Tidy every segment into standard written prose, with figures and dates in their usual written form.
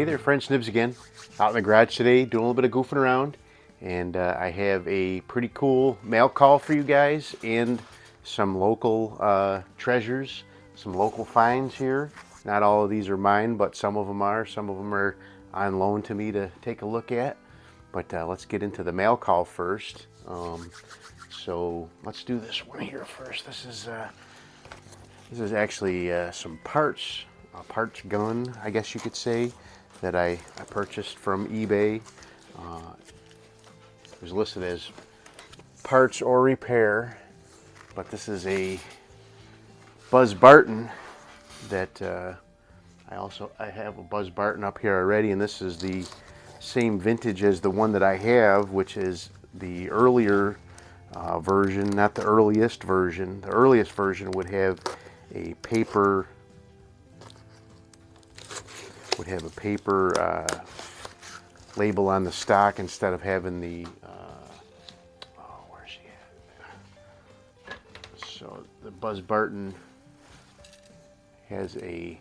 Hey there, friends, Nibs again. Out in the garage today, doing a little bit of goofing around, and I have a pretty cool mail call for you guys and some local treasures, some local finds here. Not all of these are mine, but some of them are. Some of them are on loan to me to take a look at. But let's get into the mail call first. So let's do this one here first. This is actually some parts, a parts gun, I guess you could say, that I purchased from eBay. It was listed as parts or repair, but this is a Buzz Barton that I have a Buzz Barton up here already, and this is the same vintage as the one that I have, which is the earlier version, not the earliest version. The earliest version would have a paper label on the stock instead of having the where's she at? So the Buzz Barton has a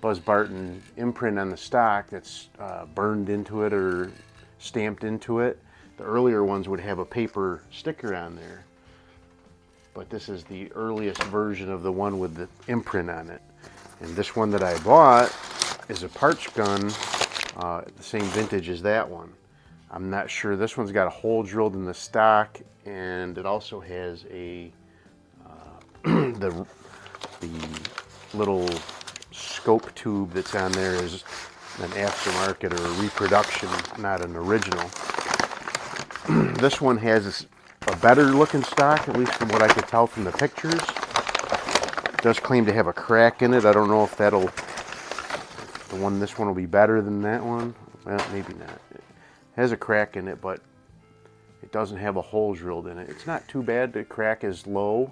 Buzz Barton imprint on the stock that's burned into it or stamped into it. The earlier ones would have a paper sticker on there, but this is the earliest version of the one with the imprint on it. And this one that I bought is a parts gun, the same vintage as that one. I'm not sure. This one's got a hole drilled in the stock, and it also has a the little scope tube that's on there is an aftermarket or a reproduction, not an original. This one has a better looking stock, at least from what I could tell from the pictures. It does claim to have a crack in it. I don't know if this one will be better than that one. Well, maybe not. It has a crack in it, but it doesn't have a hole drilled in it. It's not too bad. The crack is low.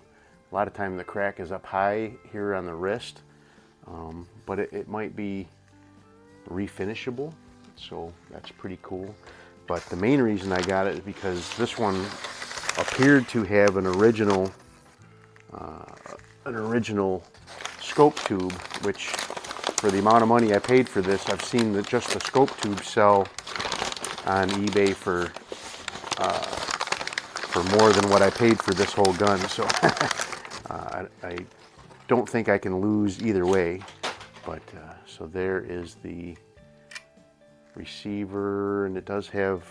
A lot of time the crack is up high here on the wrist, but it might be refinishable, so that's pretty cool. But the main reason I got it is because this one appeared to have an original scope tube, which for the amount of money I paid for this, I've seen that just the scope tube sell on eBay for more than what I paid for this whole gun. So I don't think I can lose either way. But so there is the receiver, and it does have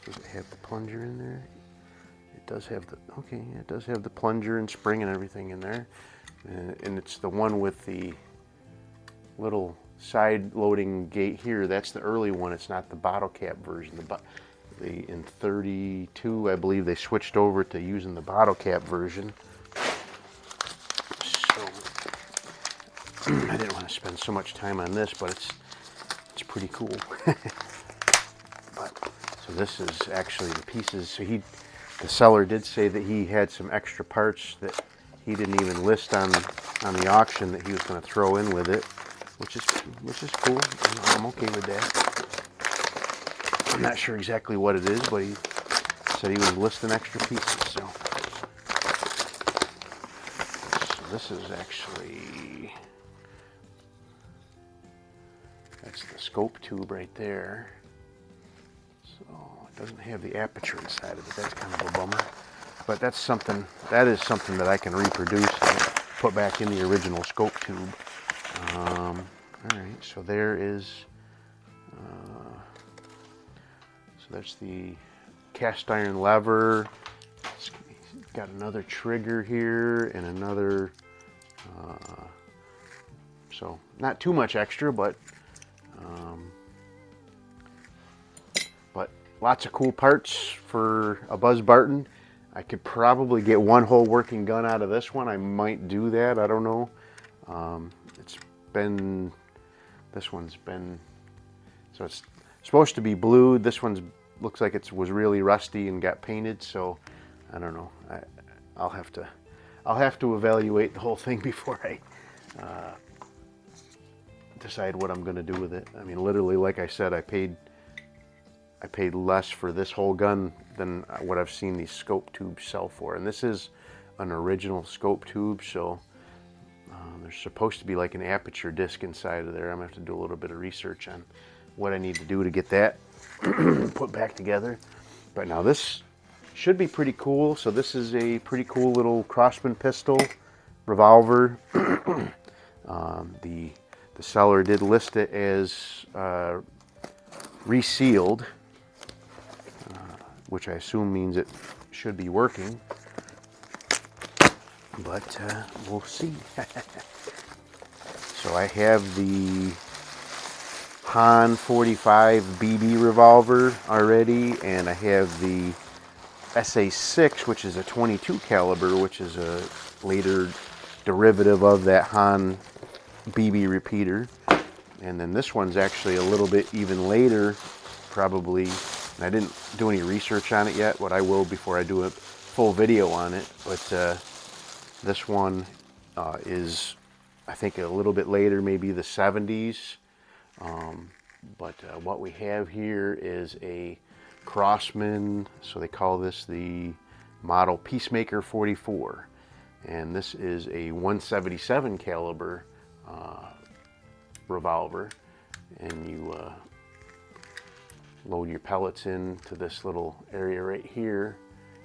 does it have the plunger in there? It does have it does have the plunger and spring and everything in there, and it's the one with the little side loading gate here. That's the early one. It's not the bottle cap version. In 32, I believe they switched over to using the bottle cap version. So I didn't want to spend so much time on this, but it's pretty cool. So this is actually the pieces. So the seller did say that he had some extra parts that he didn't even list on the auction that he was going to throw in with it, which is cool. I'm okay with that. I'm not sure exactly what it is, but he said he was listing extra pieces. So this is actually, that's the scope tube right there. So it doesn't have the aperture inside of it. That's kind of a bummer. But that is something that I can reproduce and put back in the original scope tube. All right, so there is, so that's the cast iron lever. It's got another trigger here and another, so not too much extra, but lots of cool parts for a Buzz Barton. I could probably get one whole working gun out of this one. I might do that. I don't know. This one's been, so it's supposed to be blued. This one's looks like it was really rusty and got painted. So I don't know. I'll have to evaluate the whole thing before I decide what I'm going to do with it. I mean, literally, like I said, I paid less for this whole gun than what I've seen these scope tubes sell for. And this is an original scope tube, so There's supposed to be like an aperture disc inside of there. I'm gonna have to do a little bit of research on what I need to do to get that put back together. But now this should be pretty cool. So this is a pretty cool little Crosman pistol revolver. The seller did list it as resealed, which I assume means it should be working, but we'll see. So I have the Han 45 BB revolver already, and I have the SA-6, which is a 22 caliber, which is a later derivative of that Han BB repeater. And then this one's actually a little bit even later, probably. And I didn't do any research on it yet, but I will before I do a full video on it. But this one is, I think, a little bit later, maybe the 70s. But what we have here is a Crosman, so they call this the model Peacemaker 44. And this is a 177 caliber revolver, and you load your pellets into this little area right here.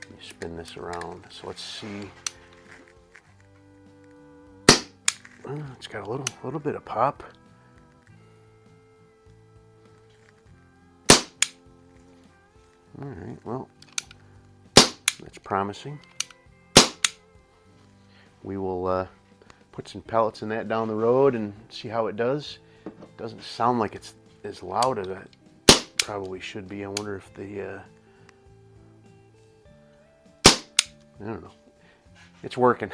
You spin this around. So let's see. It's got a little bit of pop. All right, well, that's promising. We will put some pellets in that down the road and see how it does. It doesn't sound like it's as loud as it probably should be. I wonder if the, I don't know. It's working,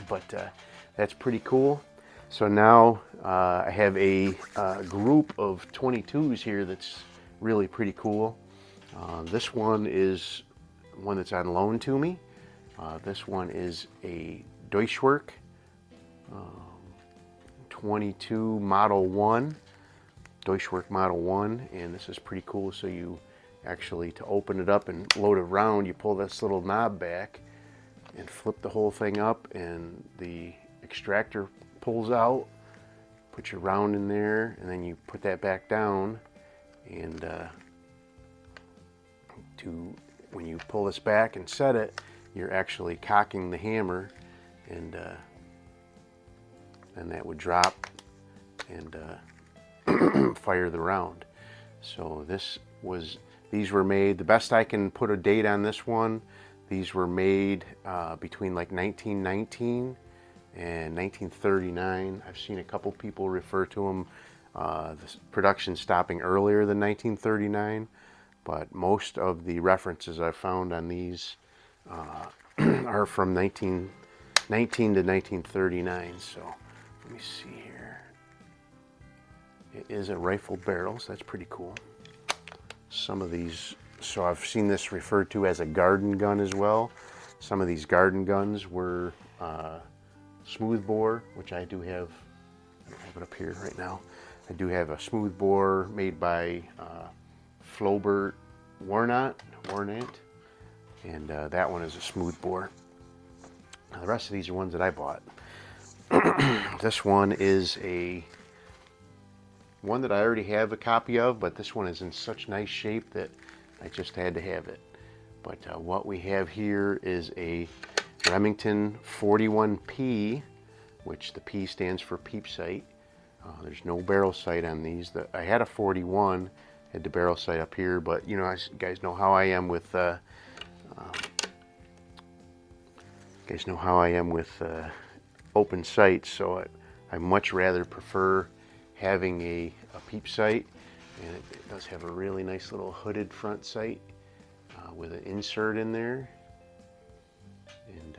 but that's pretty cool. So now I have a group of 22s here that's really pretty cool. This one is one that's on loan to me. This one is a Deutchwerk 22 Model 1, Deutchwerk Model 1, and this is pretty cool. So you actually, to open it up and load it around, you pull this little knob back and flip the whole thing up, and the extractor pulls out. Put your round in there, and then you put that back down, and when you pull this back and set it, you're actually cocking the hammer, and that would drop and fire the round. So these were made, the best I can put a date on this one, these were made between like 1919 and 1939. I've seen a couple people refer to them, the production stopping earlier than 1939, but most of the references I found on these are from 1919 to 1939. So let me see here. It is a rifled barrel, so that's pretty cool. Some of these, so I've seen this referred to as a garden gun as well. Some of these garden guns were smoothbore, which I do have. I don't have it up here right now. I do have a smoothbore made by Flobert Warnant, and that one is a smoothbore. Now the rest of these are ones that I bought. This one is one that I already have a copy of, but this one is in such nice shape that I just had to have it. But what we have here is a Remington 41P, which the P stands for peep sight. There's no barrel sight on these. I had a 41, had the barrel sight up here, but you know, you guys know how I am with open sights, so I much rather prefer having a peep sight, and it does have a really nice little hooded front sight with an insert in there. And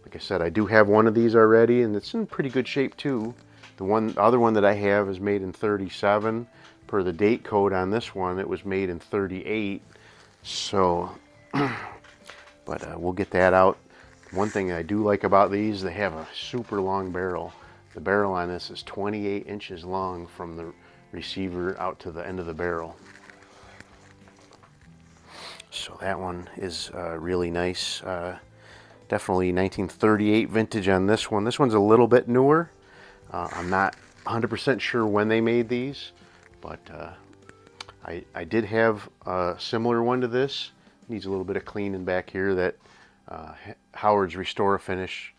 like I said, I do have one of these already, and it's in pretty good shape too. The other one that I have is made in 37. Per the date code on this one, it was made in 38. So, but we'll get that out. One thing I do like about these, they have a super long barrel. The barrel on this is 28 inches long from the receiver out to the end of the barrel. So that one is really nice. Definitely 1938 vintage on this one. This one's a little bit newer. I'm not 100% sure when they made these, but I did have a similar one to this. Needs a little bit of cleaning back here. That Howard's Restore Finish.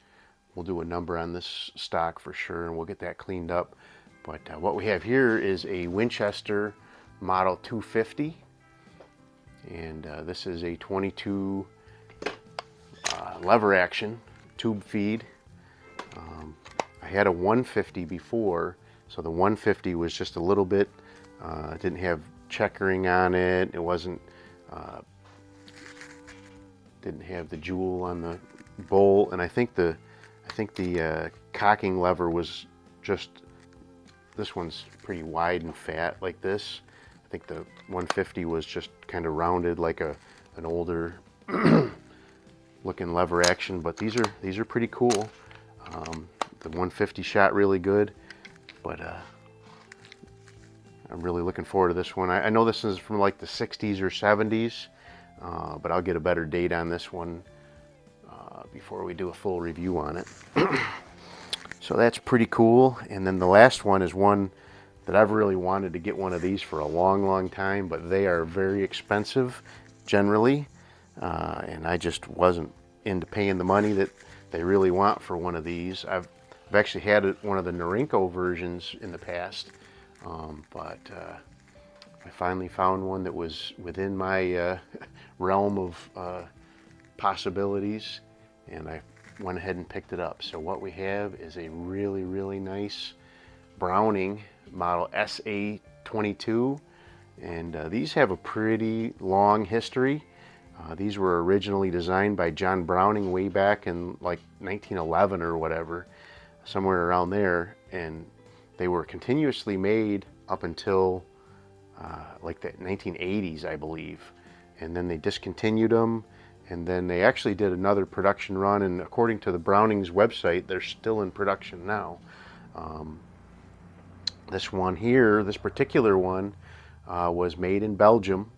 We'll do a number on this stock for sure, and we'll get that cleaned up. But what we have here is a Winchester Model 250, and this is a 22 lever action tube feed. I had a 150 before, so the 150 was just a little bit, didn't have checkering on it. It wasn't, didn't have the jewel on the bolt, and I think the cocking lever was just, this one's pretty wide and fat like this. I think the 150 was just kind of rounded like an older looking lever action, but these are pretty cool. The 150 shot really good, but I'm really looking forward to this one. I know this is from like the 60s or 70s, but I'll get a better date on this one before we do a full review on it. So that's pretty cool. And then the last one is one that I've really wanted to get one of these for a long time, but they are very expensive generally, and I just wasn't into paying the money that they really want for one of these. I've actually had one of the Norinco versions in the past, but I finally found one that was within my realm of possibilities, and I went ahead and picked it up. So what we have is a really nice Browning model SA-22, and these have a pretty long history. These were originally designed by John Browning way back in like 1911 or whatever, somewhere around there, and they were continuously made up until like the 1980s, I believe, and then they discontinued them, and then they actually did another production run, and according to the Browning's website, they're still in production now. This one here, this particular one, was made in Belgium,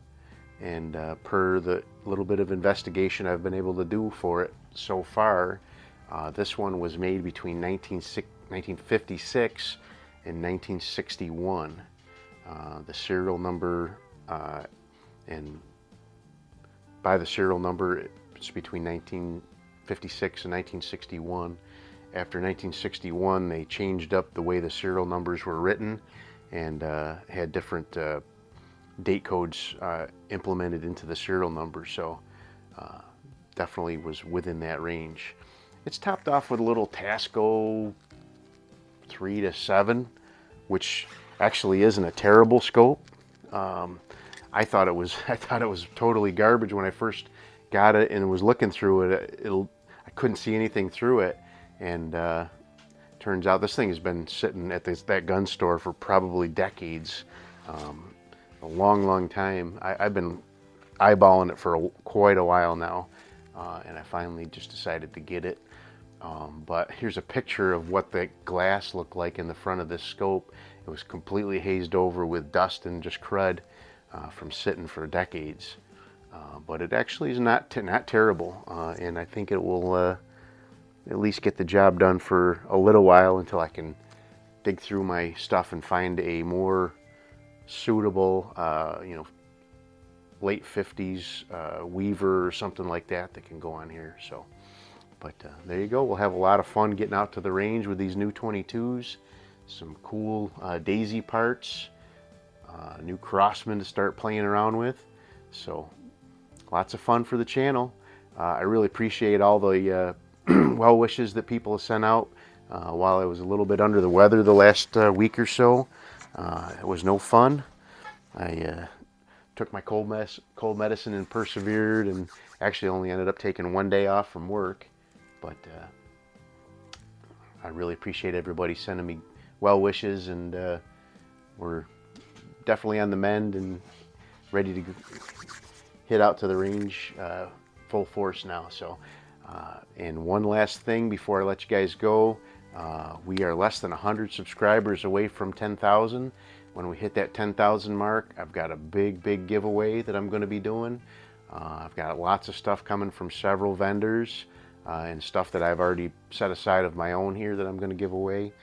and per the little bit of investigation I've been able to do for it so far, this one was made between 1956 and 1961. The serial number, and by the serial number, it's between 1956 and 1961. After 1961, they changed up the way the serial numbers were written, and had different date codes implemented into the serial number, so definitely was within that range. It's topped off with a little Tasco 3 to 7, which actually isn't a terrible scope. I thought it was totally garbage when I first got it and was looking through it. I couldn't see anything through it, and turns out this thing has been sitting at that gun store for probably decades. A long time. I've been eyeballing it for quite a while now, and I finally just decided to get it. But here's a picture of what the glass looked like in the front of this scope. It was completely hazed over with dust and just crud from sitting for decades. But it actually is not terrible, and I think it will at least get the job done for a little while until I can dig through my stuff and find a more suitable, late 50s Weaver or something like that can go on here. So, but there you go. We'll have a lot of fun getting out to the range with these new 22s. Some cool daisy parts, new Crosman to start playing around with. So lots of fun for the channel. I really appreciate all the well wishes that people have sent out while I was a little bit under the weather the last week or so. It was no fun. I took my cold medicine and persevered, and actually only ended up taking one day off from work. But I really appreciate everybody sending me well wishes, and we're definitely on the mend and ready to hit out to the range full force now. So, and one last thing before I let you guys go, we are less than 100 subscribers away from 10,000. When we hit that 10,000 mark, I've got a big giveaway that I'm going to be doing. I've got lots of stuff coming from several vendors and stuff that I've already set aside of my own here that I'm going to give away.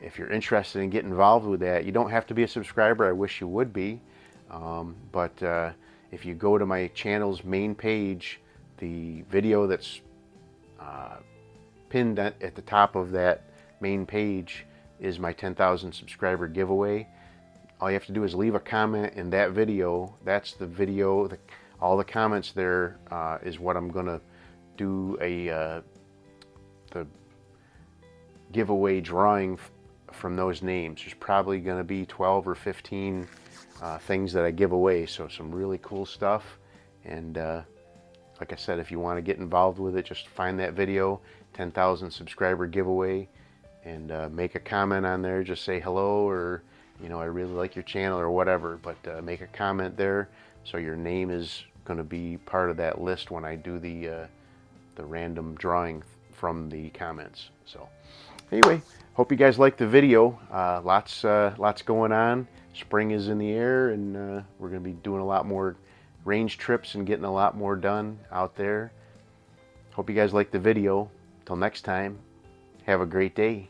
if you're interested in getting involved with that, you don't have to be a subscriber. I wish you would be. But if you go to my channel's main page, the video that's pinned at the top of that main page is my 10,000 subscriber giveaway. All you have to do is leave a comment in that video. That's the video. All the comments there is what I'm gonna do the giveaway drawing from those names. There's probably gonna be 12 or 15 things that I give away. So some really cool stuff. And like I said, if you want to get involved with it, just find that video, 10,000 subscriber giveaway, and make a comment on there. Just say hello, or I really like your channel, or whatever. But make a comment there, so your name is going to be part of that list when I do the random drawing from the comments. So anyway, hope you guys liked the video. Lots going on. Spring is in the air, and we're going to be doing a lot more range trips and getting a lot more done out there. Hope you guys liked the video. Till next time, have a great day.